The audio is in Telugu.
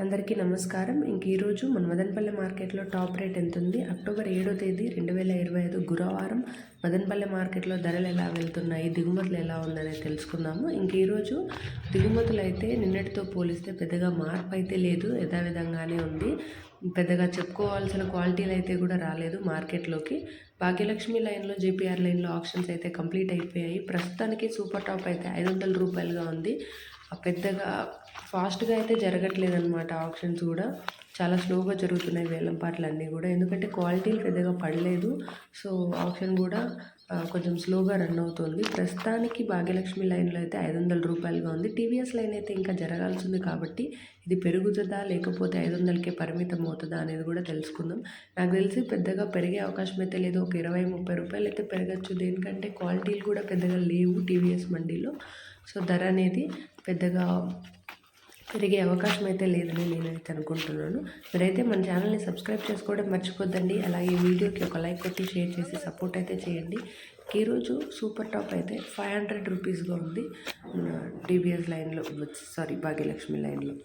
అందరికీ నమస్కారం. ఈరోజు మన మదనపల్లె మార్కెట్లో టాప్ రేట్ ఎంత ఉంది? అక్టోబర్ 7వ తేదీ 2025 గురువారం మదనపల్లె మార్కెట్లో ధరలు ఎలా వెళ్తున్నాయి, దిగుమతులు ఎలా ఉందనేది తెలుసుకుందాము. ఈరోజు దిగుమతులు అయితే నిన్నటితో పోలిస్తే పెద్దగా మార్పు అయితే లేదు, యథావిధంగానే ఉంది. పెద్దగా చెప్పుకోవాల్సిన క్వాలిటీలు అయితే కూడా రాలేదు మార్కెట్లోకి. భాగ్యలక్ష్మి లైన్లో, జేపీఆర్ లైన్లో ఆప్షన్స్ అయితే కంప్లీట్ అయిపోయాయి. ప్రస్తుతానికి సూపర్ టాప్ అయితే 500 రూపాయలుగా ఉంది. పెద్దగా ఫాస్ట్గా అయితే జరగట్లేదు అనమాట. ఆప్షన్స్ కూడా చాలా స్లోగా జరుగుతున్నాయి వేలంపాట్లు అన్నీ కూడా, ఎందుకంటే క్వాలిటీలు పెద్దగా పడలేదు. సో ఆప్షన్ కూడా కొంచెం స్లోగా రన్ అవుతుంది. ప్రస్తుతానికి భాగ్యలక్ష్మి లైన్లో అయితే 500 రూపాయలుగా ఉంది. టీవీఎస్ లైన్ అయితే ఇంకా జరగాల్సింది కాబట్టి ఇది పెరుగుతుందా లేకపోతే 500కే పరిమితం అవుతుందా అనేది కూడా తెలుసుకుందాం. నాకు తెలిసి పెద్దగా పెరిగే అవకాశం అయితే లేదు. ఒక 20-30 రూపాయలు అయితే పెరగచ్చు. దేనికంటే క్వాలిటీలు కూడా పెద్దగా లేవు టీవీఎస్ మండీలో. సో ధర అనేది పెద్దగా పెరిగే అవకాశం అయితే లేదని నేనైతే అనుకుంటున్నాను. మీరైతే మన ఛానల్ని సబ్స్క్రైబ్ చేసుకోవడం మర్చిపోద్దండి. అలాగే వీడియోకి ఒక లైక్ కొట్టి షేర్ చేసి సపోర్ట్ అయితే చేయండి. ఈరోజు సూపర్ టాప్ అయితే 500 రూపీస్గా ఉంది టీవీఎస్ లైన్లో, భాగ్యలక్ష్మి లైన్లో.